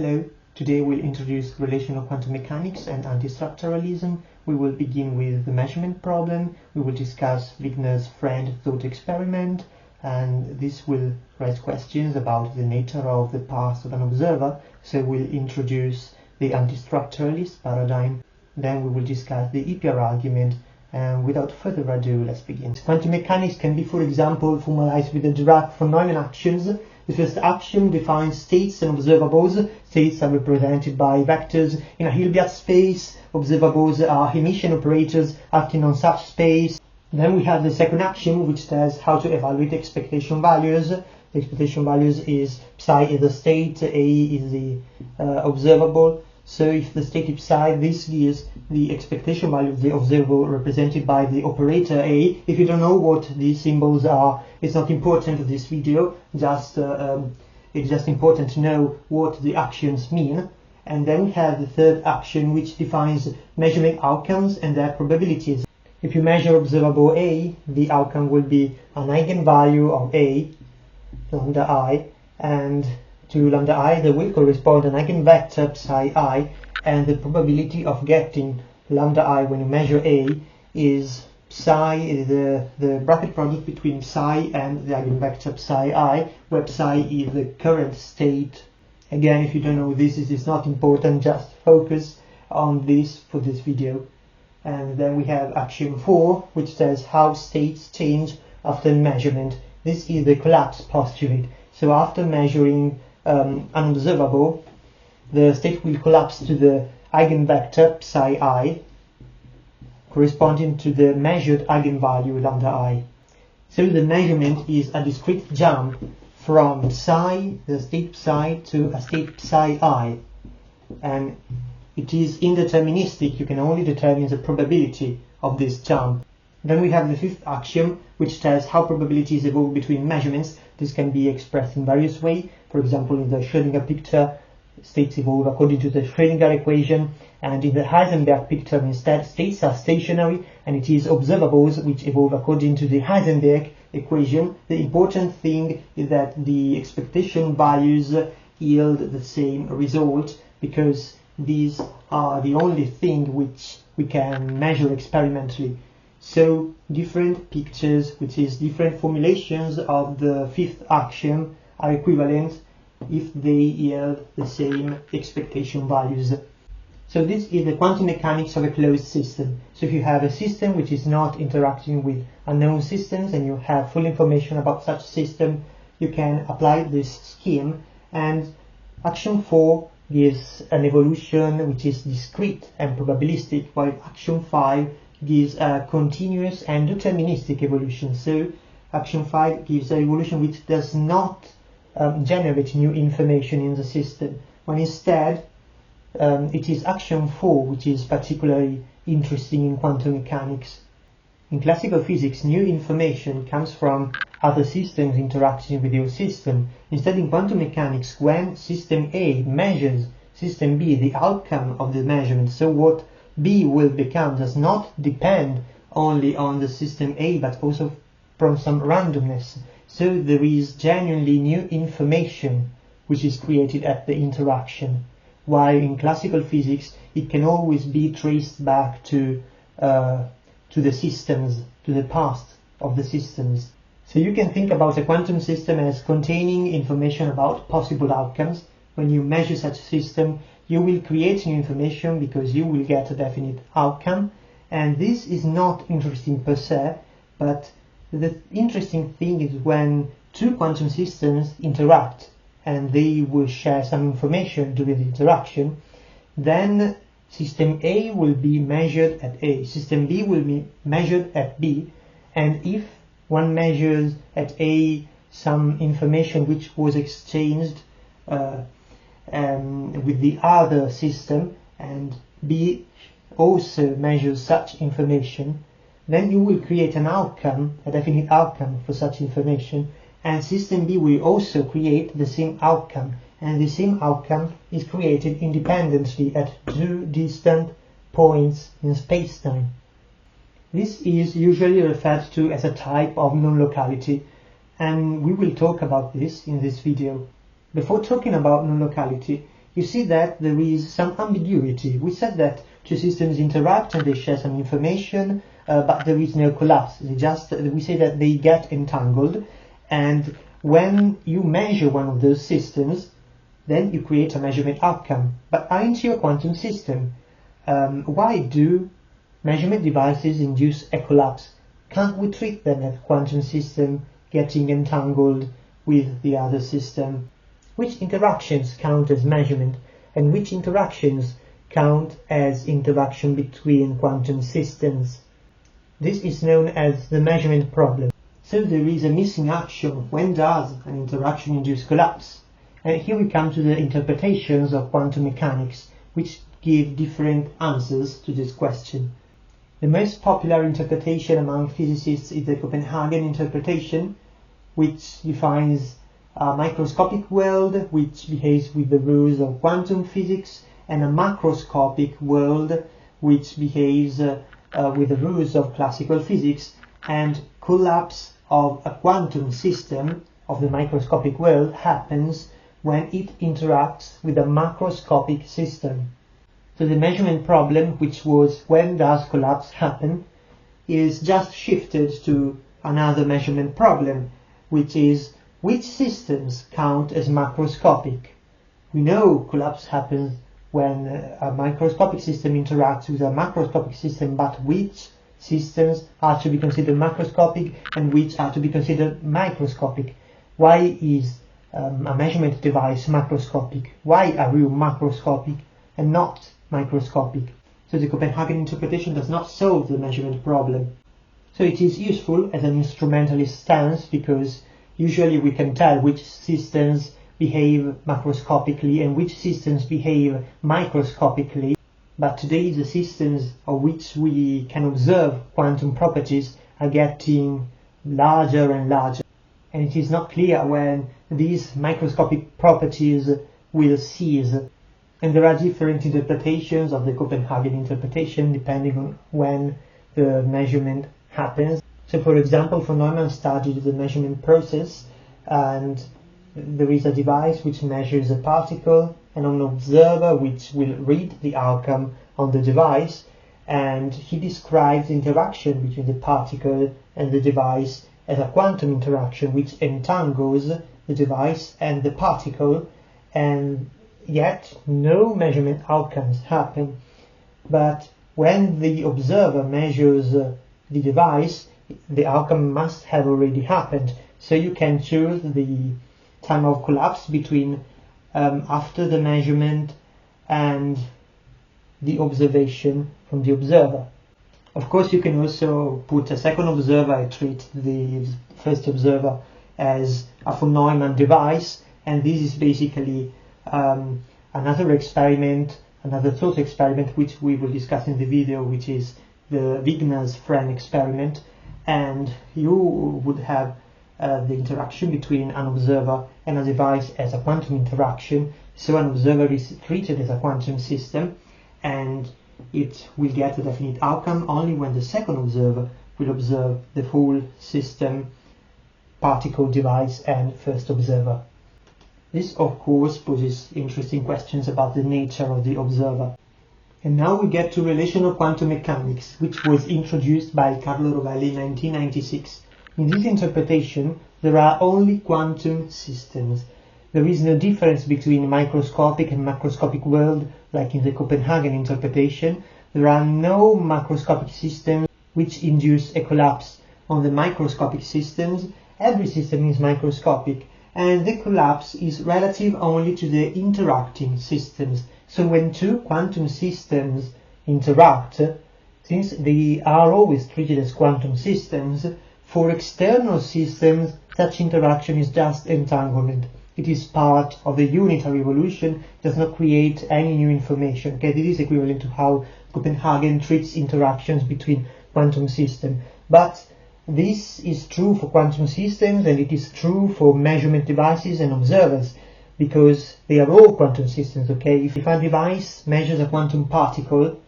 Hello, today we'll introduce relational quantum mechanics and antistructuralism. We will begin with the measurement problem. We will discuss Wigner's friend thought experiment, and this will raise questions about the nature of the past of an observer. So we'll introduce the antistructuralist paradigm. Then we will discuss the EPR argument, and without further ado, let's begin. Quantum mechanics can be, for example, formalized with the Dirac von Neumann actions. The first axiom defines states and observables. States are represented by vectors in a Hilbert space. Observables are Hermitian operators acting on such space. Then we have the second axiom, which says how to evaluate expectation values. The expectation values is psi is the state, A is the observable. So if the state is psi, this gives the expectation value of the observable represented by the operator A. If you don't know what these symbols are, it's not important to this video. It's just important to know what the actions mean. And then we have the third axiom, which defines measurement outcomes and their probabilities. If you measure observable A, the outcome will be an eigenvalue of A, lambda I, and to lambda I there will correspond an eigenvector psi I, and the probability of getting lambda I when you measure A is psi, the bracket product between psi and the eigenvector psi I, where psi is the current state. Again, if you don't know this, it is not important, just focus on this for this video. And then we have axiom 4, which says how states change after measurement. This is the collapse postulate. So after measuring an observable, the state will collapse to the eigenvector psi I, corresponding to the measured eigenvalue lambda I. So the measurement is a discrete jump from psi, the state psi, to a state psi I, and it is indeterministic. You can only determine the probability of this jump. Then we have the fifth axiom, which tells how probabilities evolve between measurements. This can be expressed in various ways. For example, in the Schrödinger picture, states evolve according to the Schrödinger equation, and in the Heisenberg picture instead, states are stationary, and it is observables which evolve according to the Heisenberg equation. The important thing is that the expectation values yield the same result, because these are the only thing which we can measure experimentally. So different pictures, which is different formulations of the fifth axiom, are equivalent if they yield the same expectation values. So this is the quantum mechanics of a closed system. So if you have a system which is not interacting with unknown systems and you have full information about such system, you can apply this scheme. And axiom 4 gives an evolution which is discrete and probabilistic, while axiom 5 gives a continuous and deterministic evolution. So axiom 5 gives an evolution which does not generate new information in the system, when instead it is axiom 4 which is particularly interesting in quantum mechanics. In classical physics, new information comes from other systems interacting with your system. Instead, in quantum mechanics, when system A measures system B, the outcome of the measurement, so what B will become, does not depend only on the system A, but also from some randomness. So there is genuinely new information which is created at the interaction, while in classical physics it can always be traced back to the systems, to the past of the systems. So you can think about a quantum system as containing information about possible outcomes. When you measure such a system, you will create new information because you will get a definite outcome. And this is not interesting per se, but the interesting thing is when two quantum systems interact and they will share some information during the interaction, then system A will be measured at A, system B will be measured at B, and if one measures at A some information which was exchanged with the other system, and B also measures such information, then you will create an outcome, a definite outcome for such information, and system B will also create the same outcome, and the same outcome is created independently at two distant points in space-time. This is usually referred to as a type of non-locality, and we will talk about this in this video. Before talking about non-locality, you see that there is some ambiguity. We said that two systems interact and they share some information, but there is no collapse. We say that they get entangled, and when you measure one of those systems, then you create a measurement outcome. But aren't you a quantum system? Why do measurement devices induce a collapse? Can't we treat them as a quantum system getting entangled with the other system? Which interactions count as measurement, and which interactions count as interaction between quantum systems? This is known as the measurement problem. So there is a missing action. When does an interaction induce collapse? And here we come to the interpretations of quantum mechanics, which give different answers to this question. The most popular interpretation among physicists is the Copenhagen interpretation, which defines a microscopic world which behaves with the rules of quantum physics, and a macroscopic world which behaves with the rules of classical physics, and collapse of a quantum system of the microscopic world happens when it interacts with a macroscopic system. So the measurement problem, which was when does collapse happen, is just shifted to another measurement problem, which is which systems count as macroscopic. We know collapse happens when a microscopic system interacts with a macroscopic system, but which systems are to be considered macroscopic and which are to be considered microscopic? Why is a measurement device macroscopic? Why are you macroscopic and not microscopic? So the Copenhagen interpretation does not solve the measurement problem. So it is useful as an instrumentalist stance, because usually we can tell which systems behave macroscopically and which systems behave microscopically. But today the systems of which we can observe quantum properties are getting larger and larger. And it is not clear when these microscopic properties will cease. And there are different interpretations of the Copenhagen interpretation depending on when the measurement happens. So for example, von Neumann studied the measurement process, and there is a device which measures a particle and an observer which will read the outcome on the device, and he describes the interaction between the particle and the device as a quantum interaction which entangles the device and the particle, and yet no measurement outcomes happen. But when the observer measures the device, the outcome must have already happened. So you can choose the time of collapse between after the measurement and the observation from the observer. Of course, you can also put a second observer and treat the first observer as a von Neumann device, and this is basically another experiment, another thought experiment, which we will discuss in the video, which is the Wigner's friend experiment. And you would have the interaction between an observer and a device as a quantum interaction. So an observer is treated as a quantum system, and it will get a definite outcome only when the second observer will observe the whole system, particle, device, and first observer. This, of course, poses interesting questions about the nature of the observer. And now we get to relational quantum mechanics, which was introduced by Carlo Rovelli in 1996. In this interpretation, there are only quantum systems. There is no difference between microscopic and macroscopic world, like in the Copenhagen interpretation. There are no macroscopic systems which induce a collapse. On the microscopic systems, every system is microscopic, and the collapse is relative only to the interacting systems. So when two quantum systems interact, since they are always treated as quantum systems, for external systems such interaction is just entanglement. It is part of the unitary evolution, does not create any new information. Okay, this is equivalent to how Copenhagen treats interactions between quantum systems. But this is true for quantum systems, and it is true for measurement devices and observers, because they are all quantum systems. Okay, if a device measures a quantum particle,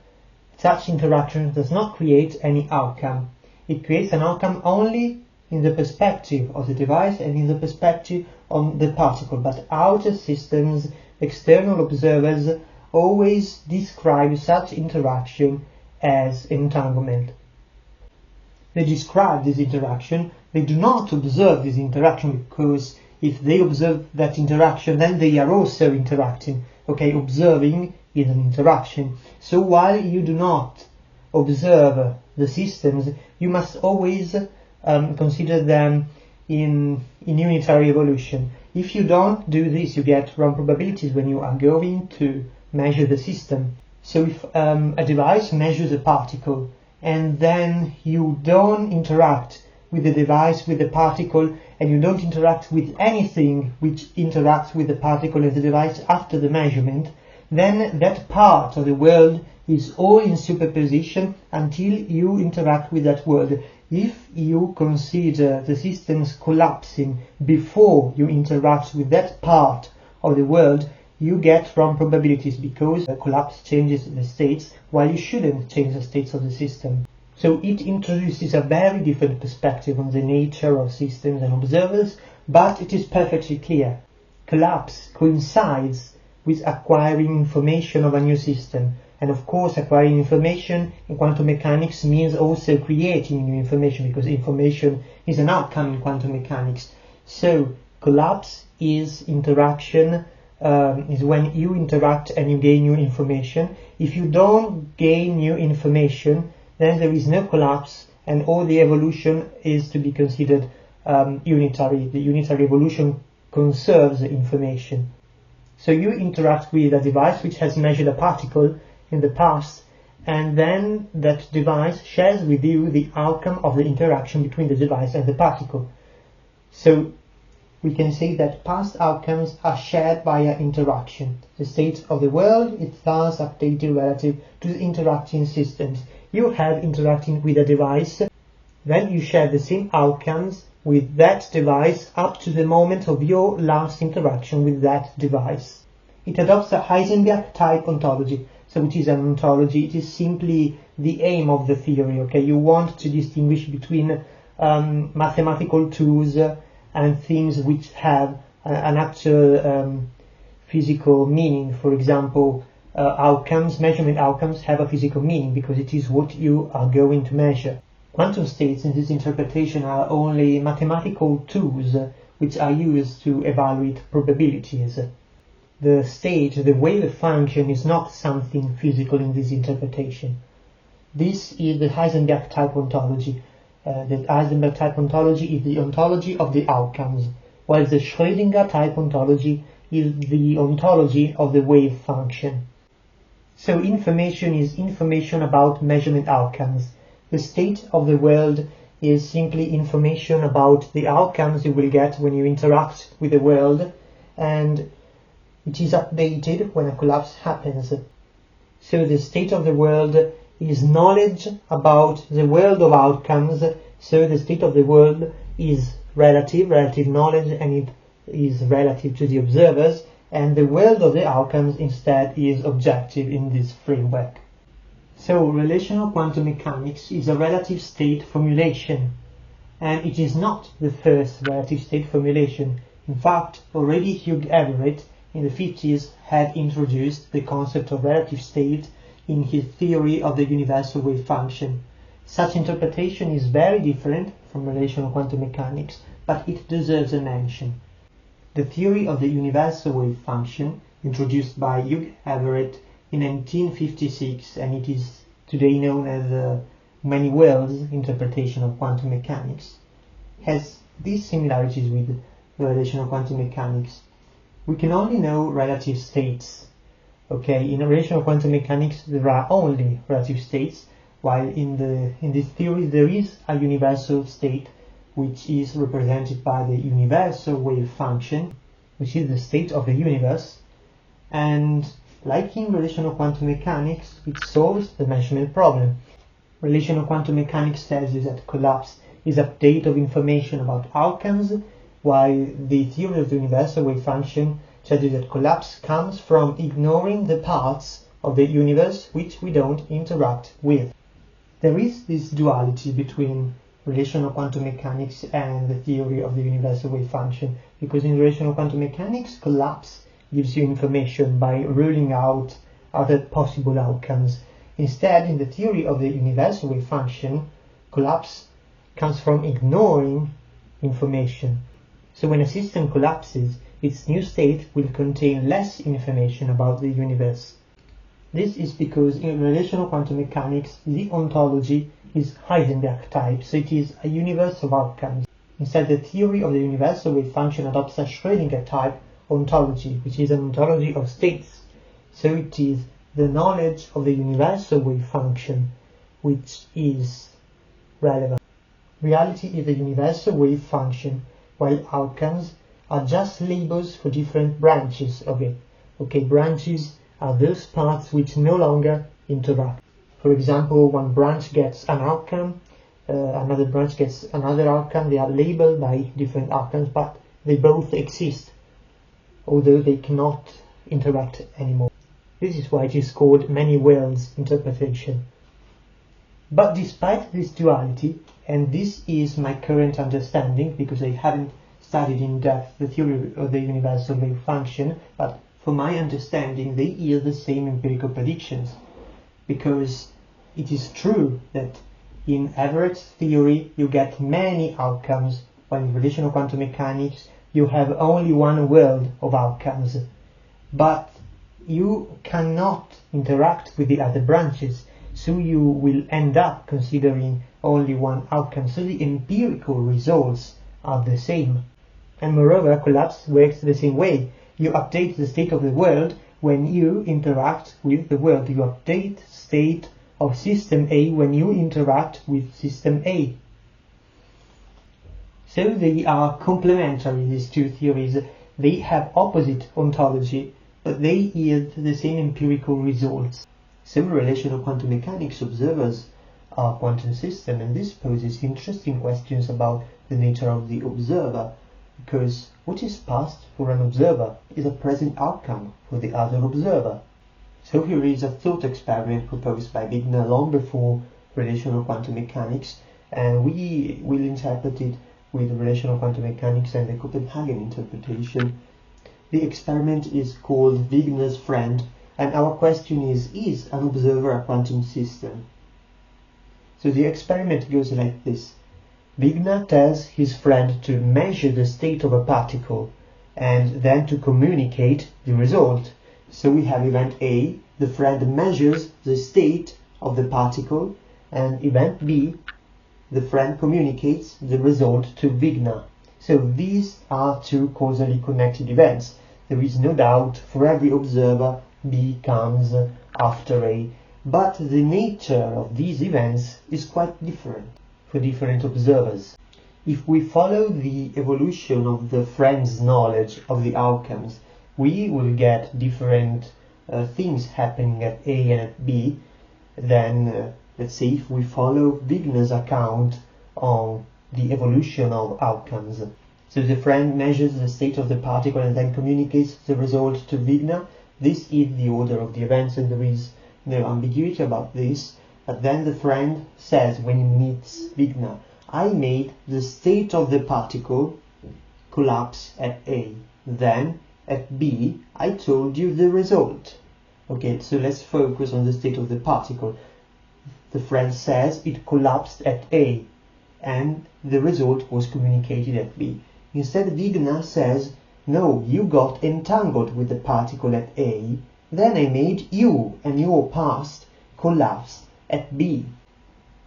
such interaction does not create any outcome. It creates an outcome only in the perspective of the device and in the perspective of the particle, but outer systems external observers always describe such interaction as entanglement. They describe this interaction, they do not observe this interaction, because if they observe that interaction, then they are also interacting. Okay, observing is an interaction. So while you do not observe the systems, you must always consider them in unitary evolution. If you don't do this, you get wrong probabilities when you are going to measure the system. So if a device measures a particle and then you don't interact with the device, with the particle, and you don't interact with anything which interacts with the particle and the device after the measurement, then that part of the world is all in superposition until you interact with that world. If you consider the systems collapsing before you interact with that part of the world, you get wrong probabilities, because the collapse changes the states while you shouldn't change the states of the system. So it introduces a very different perspective on the nature of systems and observers, but it is perfectly clear. Collapse coincides with acquiring information of a new system. And of course, acquiring information in quantum mechanics means also creating new information, because information is an outcome in quantum mechanics. So collapse is interaction, is when you interact and you gain new information. If you don't gain new information, then there is no collapse, and all the evolution is to be considered unitary. The unitary evolution conserves the information. So you interact with a device which has measured a particle in the past, and then that device shares with you the outcome of the interaction between the device and the particle. So we can say that past outcomes are shared via interaction. The state of the world is thus updated relative to the interacting systems. You have interacting with a device, then you share the same outcomes with that device up to the moment of your last interaction with that device. It adopts a Heisenberg-type ontology. So which is an ontology? It is simply the aim of the theory. Okay, you want to distinguish between mathematical tools and things which have an actual physical meaning. For example, outcomes, measurement outcomes have a physical meaning because it is what you are going to measure. Quantum states in this interpretation are only mathematical tools which are used to evaluate probabilities. The state, the wave function, is not something physical in this interpretation. This is the Heisenberg-type ontology. The Heisenberg-type ontology is the ontology of the outcomes, while the Schrödinger-type ontology is the ontology of the wave function. So information is information about measurement outcomes. The state of the world is simply information about the outcomes you will get when you interact with the world, and it is updated when a collapse happens. So the state of the world is knowledge about the world of outcomes. So the state of the world is relative knowledge, and it is relative to the observers, and the world of the outcomes instead is objective in this framework. So relational quantum mechanics is a relative state formulation, and it is not the first relative state formulation. In fact, already Hugh Everett in the 50s had introduced the concept of relative state in his theory of the universal wave function. Such interpretation is very different from relational quantum mechanics, but it deserves a mention. The theory of the universal wave function, introduced by Hugh Everett in 1956, and it is today known as the many worlds interpretation of quantum mechanics, has these similarities with relational quantum mechanics. We can only know relative states. Okay, in relational quantum mechanics there are only relative states, while in this theory there is a universal state which is represented by the universal wave function, which is the state of the universe, and like in relational quantum mechanics, it solves the measurement problem. Relational quantum mechanics tells you that collapse is update of information about outcomes, while the theory of the universal wave function tells you that collapse comes from ignoring the parts of the universe which we don't interact with. There is this duality between relational quantum mechanics and the theory of the universal wave function, because in relational quantum mechanics collapse gives you information by ruling out other possible outcomes. Instead, in the theory of the universal wave function, collapse comes from ignoring information. So when a system collapses, its new state will contain less information about the universe. This is because in relational quantum mechanics, the ontology is Heisenberg-type, so it is a universe of outcomes. Instead, the theory of the universal wave function adopts a Schrödinger-type ontology, which is an ontology of states. So it is the knowledge of the universal wave function which is relevant. Reality is the universal wave function, while outcomes are just labels for different branches of it. Okay, branches are those parts which no longer interact. For example, one branch gets an outcome, another branch gets another outcome. They are labeled by different outcomes, but they both exist, although they cannot interact anymore. This is why it is called many worlds interpretation. But despite this duality, and this is my current understanding because I haven't studied in depth the theory of the universal wave function, but for my understanding they yield the same empirical predictions, because it is true that in Everett's theory you get many outcomes, while in relational quantum mechanics you have only one world of outcomes. But you cannot interact with the other branches, so you will end up considering only one outcome, so the empirical results are the same. And moreover, collapse works the same way. You update the state of the world when you interact with the world. You update state of system A when you interact with system A. So they are complementary, these two theories. They have opposite ontology, but they yield the same empirical results. So relational quantum mechanics observers are quantum systems, and this poses interesting questions about the nature of the observer, because what is past for an observer is a present outcome for the other observer. So here is a thought experiment proposed by Wigner long before relational quantum mechanics, and we will interpret it with relational quantum mechanics and the Copenhagen interpretation. The experiment is called Wigner's friend, and our question is an observer a quantum system? So the experiment goes like this. Wigner tells his friend to measure the state of a particle and then to communicate the result. So we have event A, the friend measures the state of the particle, and event B, the friend communicates the result to Wigner. So these are two causally connected events. There is no doubt for every observer B comes after A. But the nature of these events is quite different for different observers. If we follow the evolution of the friend's knowledge of the outcomes, we will get different things happening at A and at B. Then, let's say, if we follow Wigner's account on the evolution of outcomes. So the friend measures the state of the particle and then communicates the result to Wigner. This is the order of the events, and there is no ambiguity about this. But then the friend says when he meets Wigner, I made the state of the particle collapse at A. Then at B, I told you the result. Okay, so let's focus on the state of the particle. The friend says it collapsed at A, and the result was communicated at B. Instead, Wigner says, no, you got entangled with the particle at A, then I made you and your past collapse at B.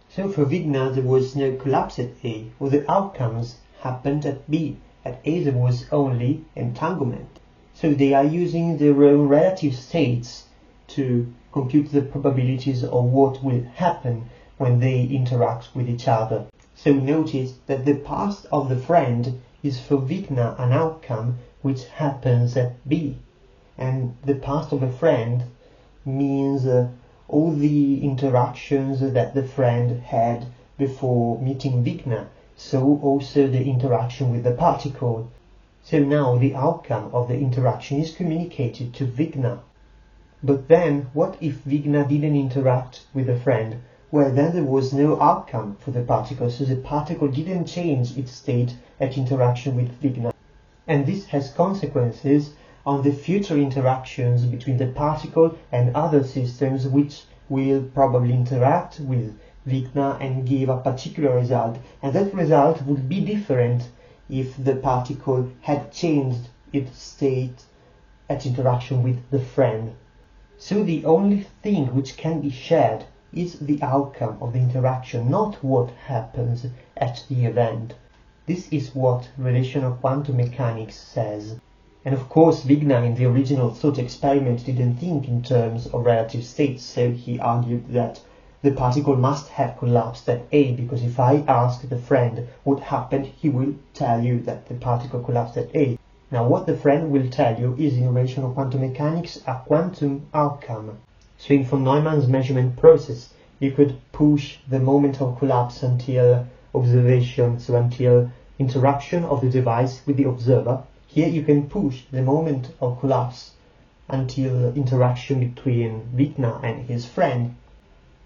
So for Wigner there was no collapse at A, or the outcomes happened at B. At A there was only entanglement. So they are using their own relative states to compute the probabilities of what will happen when they interact with each other. So notice that the past of the friend is for Wigner an outcome which happens at B, and the past of a friend means all the interactions that the friend had before meeting Wigner, so also the interaction with the particle. So now the outcome of the interaction is communicated to Wigner. But then, what if Wigner didn't interact with the friend? Well, then there was no outcome for the particle, so the particle didn't change its state at interaction with Wigner. And this has consequences on the future interactions between the particle and other systems which will probably interact with Wigner and give a particular result, and that result would be different if the particle had changed its state at interaction with the friend. So the only thing which can be shared is the outcome of the interaction, not what happens at the event. This is what relational quantum mechanics says. And of course, Wigner in the original thought experiment didn't think in terms of relative states, so he argued that the particle must have collapsed at A, because if I ask the friend what happened, he will tell you that the particle collapsed at A. Now, what the friend will tell you is, in relational quantum mechanics, a quantum outcome. So in von Neumann's measurement process, you could push the moment of collapse until observation, so until interaction of the device with the observer. Here you can push the moment of collapse until interaction between Wigner and his friend.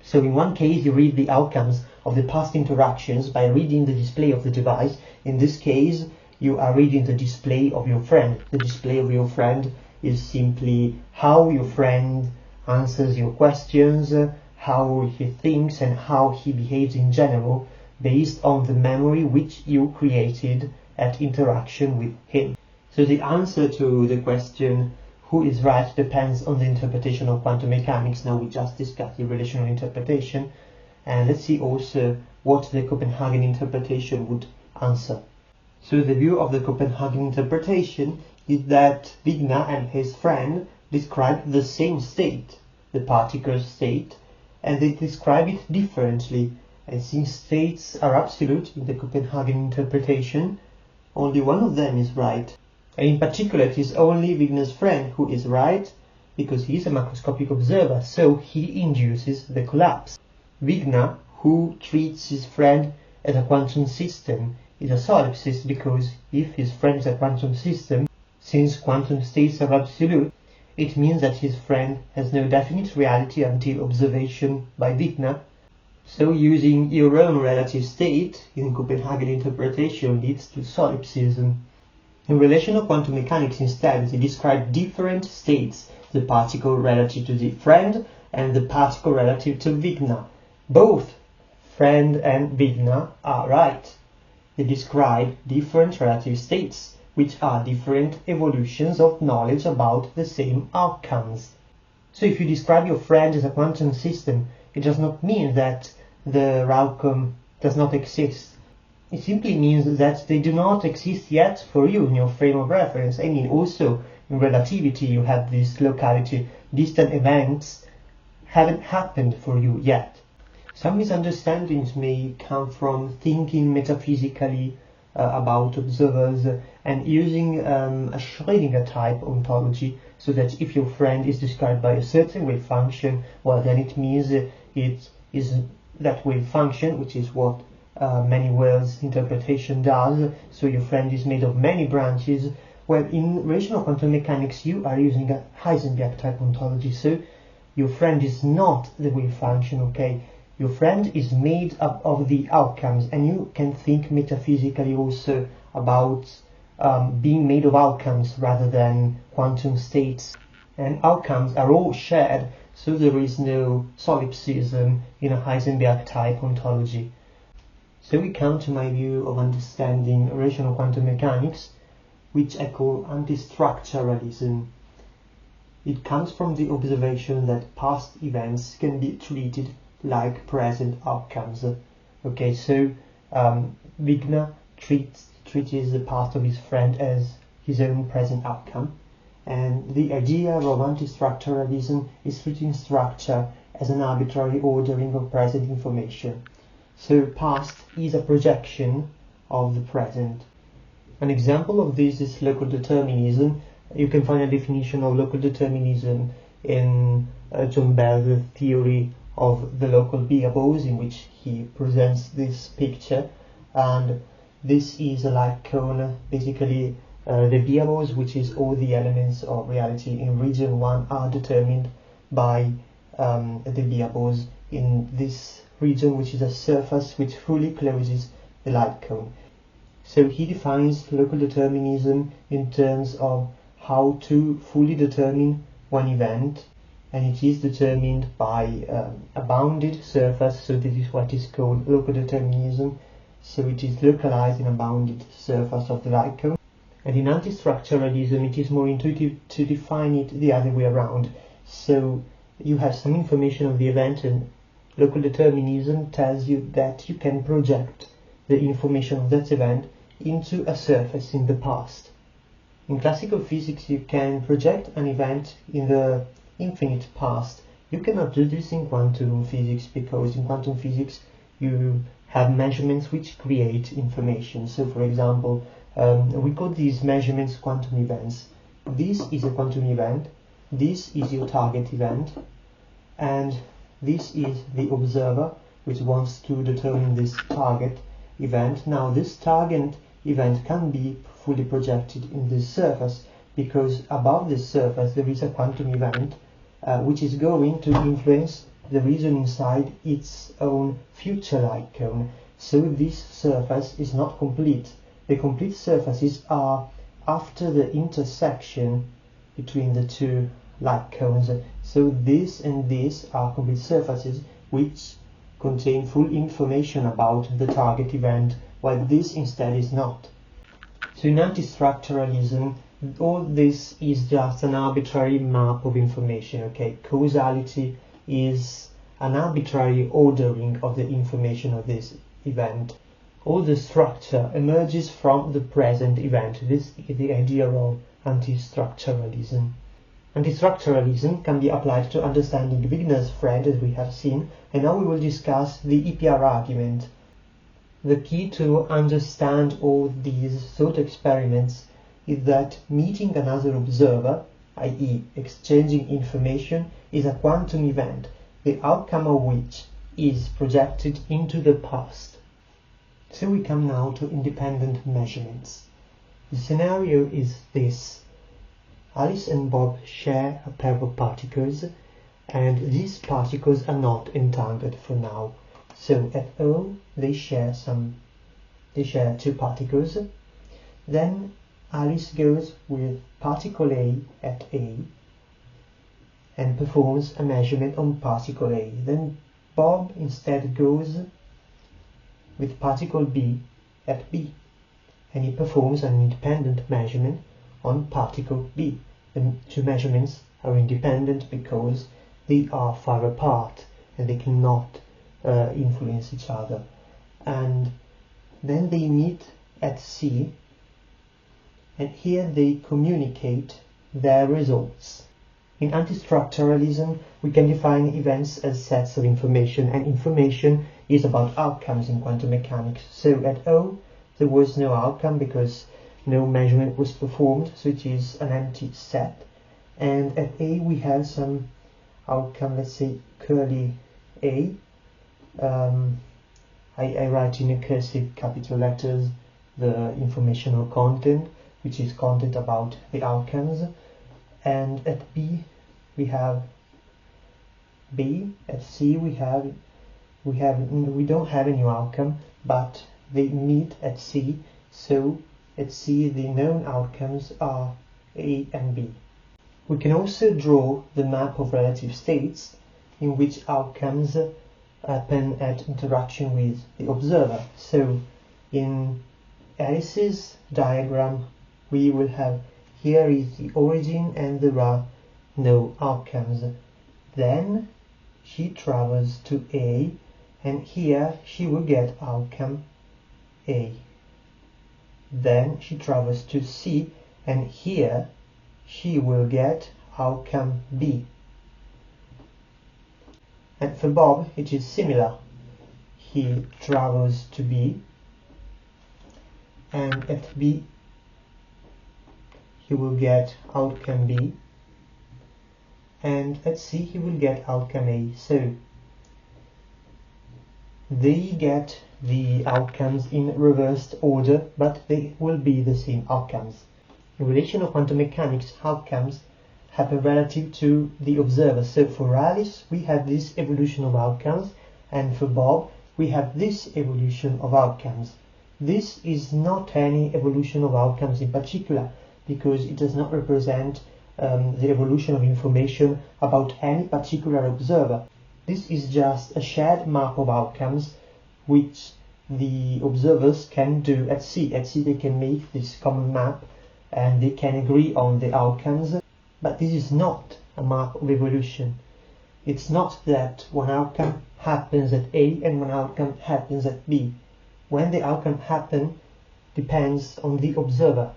So in one case you read the outcomes of the past interactions by reading the display of the device. In this case you are reading the display of your friend. The display of your friend is simply how your friend answers your questions, how he thinks and how he behaves in general, based on the memory which you created at interaction with him. So the answer to the question who is right depends on the interpretation of quantum mechanics. Now we just discussed the relational interpretation, and let's see also what the Copenhagen interpretation would answer. So the view of the Copenhagen interpretation is that Wigner and his friend describe the same state, the particle state, and they describe it differently. And since states are absolute in the Copenhagen interpretation, only one of them is right. And in particular, it is only Wigner's friend who is right, because he is a macroscopic observer, so he induces the collapse. Wigner, who treats his friend as a quantum system, is a solipsist, because if his friend is a quantum system, since quantum states are absolute, it means that his friend has no definite reality until observation by Wigner. So using your own relative state in Copenhagen interpretation leads to solipsism. In relational quantum mechanics instead, they describe different states, the particle relative to the friend and the particle relative to Wigner. Both friend and Wigner are right. They describe different relative states, which are different evolutions of knowledge about the same outcomes. So if you describe your friend as a quantum system, it does not mean that the outcome does not exist. It simply means that they do not exist yet for you in your frame of reference. I mean, also in relativity you have this locality. Distant events haven't happened for you yet. Some misunderstandings may come from thinking metaphysically about observers and using a Schrödinger-type ontology, so that if your friend is described by a certain wave function, well, then it means it is that wave function, which is what many worlds interpretation does. So your friend is made of many branches. Well, in relational quantum mechanics you are using a Heisenberg-type ontology, so your friend is not the wave function, okay? Your friend is made up of the outcomes, and you can think metaphysically also about being made of outcomes rather than quantum states. And outcomes are all shared, so there is no solipsism in a Heisenberg-type ontology. So we come to my view of understanding relational quantum mechanics, which I call antistructuralism. It comes from the observation that past events can be treated like present outcomes. Okay, so Wigner treats the past of his friend as his own present outcome, and the idea of antistructuralism is treating structure as an arbitrary ordering of present information. So past is a projection of the present. An example of this is local determinism. You can find a definition of local determinism in John Bell's theory of the local Beables, in which he presents this picture, and this is a light cone. Basically the Beables, which is all the elements of reality in region 1, are determined by the Beables in this region, which is a surface which fully closes the light cone. So he defines local determinism in terms of how to fully determine one event, and it is determined by a bounded surface, so this is what is called local determinism. So it is localized in a bounded surface of the light cone. And in antistructuralism it is more intuitive to define it the other way around. So you have some information of the event, and local determinism tells you that you can project the information of that event into a surface in the past. In classical physics you can project an event in the infinite past. You cannot do this in quantum physics, because in quantum physics you have measurements which create information. So for example, we call these measurements quantum events. This is a quantum event, this is your target event, and this is the observer which wants to determine this target event. Now this target event can be fully projected in this surface, because above this surface there is a quantum event which is going to influence the region inside its own future light cone. So this surface is not complete. The complete surfaces are after the intersection between the two light cones. So this and this are complete surfaces which contain full information about the target event, while this instead is not. So in antistructuralism, all this is just an arbitrary map of information. Okay, causality is an arbitrary ordering of the information of this event. All the structure emerges from the present event. This is the idea of antistructuralism. Antistructuralism can be applied to understanding Wigner's friend, as we have seen, and now we will discuss the EPR argument. The key to understand all these thought experiments is that meeting another observer, i.e. exchanging information, is a quantum event, the outcome of which is projected into the past. So we come now to independent measurements. The scenario is this. Alice and Bob share a pair of particles, and these particles are not entangled for now. So at O they share two particles. Then Alice goes with particle A at A and performs a measurement on particle A. Then Bob instead goes with particle B at B, and he performs an independent measurement on particle B. The two measurements are independent because they are far apart and they cannot influence each other. And then they meet at C, and here they communicate their results. In antistructuralism, we can define events as sets of information, and information is about outcomes in quantum mechanics. So at O, there was no outcome because no measurement was performed, so it is an empty set. And at A, we have some outcome, let's say curly A. I write in cursive capital letters the informational content, which is content about the outcomes. And at B we have B. At C we don't have any outcome, but they meet at C. So at C the known outcomes are A and B. We can also draw the map of relative states in which outcomes happen at interaction with the observer. So in Alice's diagram we will have, here is the origin and there are no outcomes. Then she travels to A, and here she will get outcome A. Then she travels to C, and here she will get outcome B. And for Bob it is similar. He travels to B, and at B he will get outcome B, and at C he will get outcome A. So they get the outcomes in reversed order, but they will be the same outcomes. In relational quantum mechanics, outcomes happen relative to the observer. So for Alice we have this evolution of outcomes, and for Bob we have this evolution of outcomes. This is not any evolution of outcomes in particular. because it does not represent the evolution of information about any particular observer. This is just a shared map of outcomes which the observers can do at C. At C they can make this common map and they can agree on the outcomes, but this is not a map of evolution. It's not that one outcome happens at A and one outcome happens at B. When the outcome happens depends on the observer.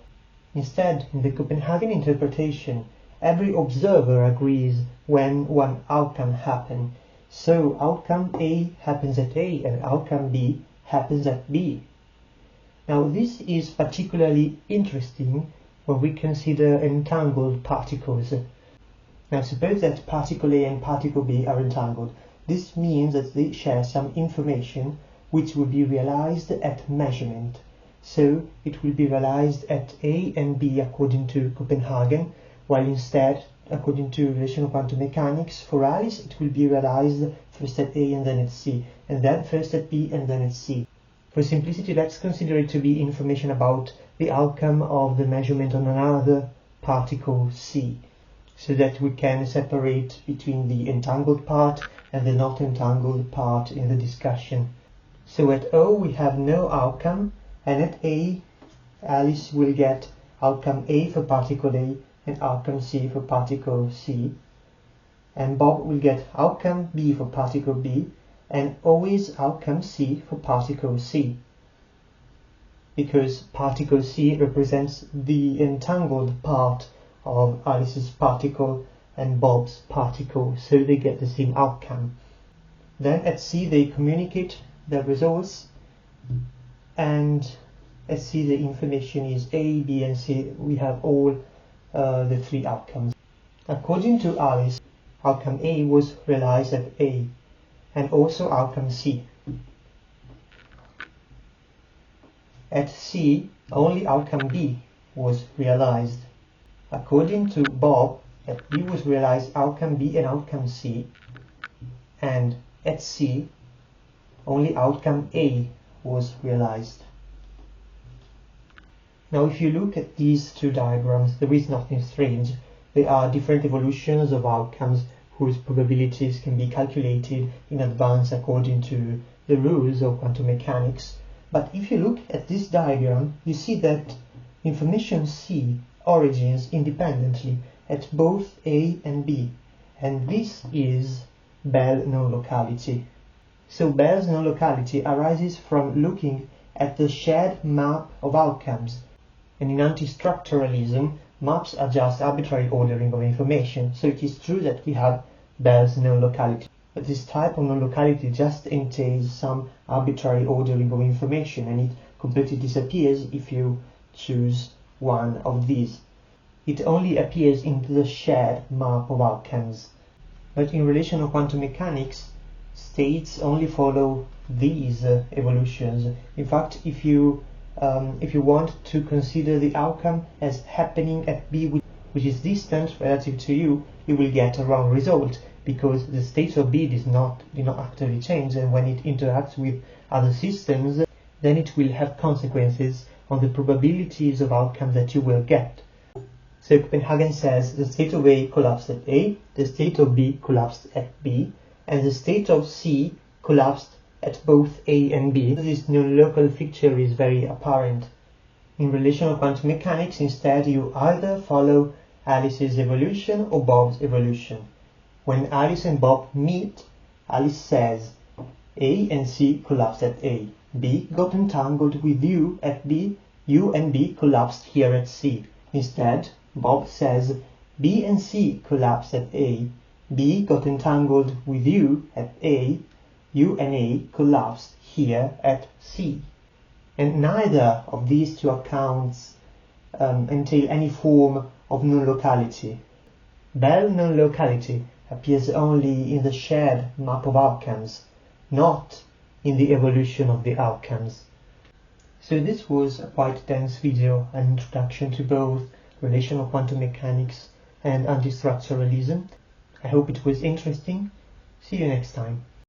Instead, in the Copenhagen interpretation, every observer agrees when one outcome happens. So outcome A happens at A and outcome B happens at B. Now this is particularly interesting when we consider entangled particles. Now suppose that particle A and particle B are entangled. This means that they share some information which will be realized at measurement. So it will be realized at A and B according to Copenhagen, while instead, according to relational quantum mechanics, for Alice it will be realized first at A and then at C, and then first at B and then at C. For simplicity, let's consider it to be information about the outcome of the measurement on another particle C, so that we can separate between the entangled part and the not entangled part in the discussion. So at O we have no outcome, and at A Alice will get outcome A for particle A and outcome C for particle C, and Bob will get outcome B for particle B and always outcome C for particle C, because particle C represents the entangled part of Alice's particle and Bob's particle, so they get the same outcome. Then at C they communicate their results, and at C the information is A, B and C. We have all the three outcomes. According to Alice, outcome A was realized at A, and also outcome C. At C, only outcome B was realized. According to Bob, at B was realized outcome B and outcome C, and at C, only outcome A was realized. Now if you look at these two diagrams, there is nothing strange. They are different evolutions of outcomes whose probabilities can be calculated in advance according to the rules of quantum mechanics. But if you look at this diagram, you see that information C origins independently at both A and B, and this is Bell non-locality. So Bell's non-locality arises from looking at the shared map of outcomes, and in antistructuralism, maps are just arbitrary ordering of information, so it is true that we have Bell's non-locality. But this type of non-locality just entails some arbitrary ordering of information, and it completely disappears if you choose one of these. It only appears in the shared map of outcomes. But in relational quantum mechanics, states only follow these evolutions. In fact, if you want to consider the outcome as happening at B, which is distant relative to you, you will get a wrong result, because the state of B did not actually change, and when it interacts with other systems, then it will have consequences on the probabilities of outcomes that you will get. So Copenhagen says the state of A collapsed at A, the state of B collapsed at B, and the state of C collapsed at both A and B. This non-local feature is very apparent. In relational quantum mechanics, instead, you either follow Alice's evolution or Bob's evolution. When Alice and Bob meet, Alice says A and C collapsed at A, B got entangled with you at B, you and B collapsed here at C. Instead, Bob says B and C collapsed at A, B got entangled with you at A, you and A collapsed here at C. And neither of these two accounts entail any form of non-locality. Bell non-locality appears only in the shared map of outcomes, not in the evolution of the outcomes. So this was a quite dense video, an introduction to both relational quantum mechanics and antistructuralism. I hope it was interesting. See you next time.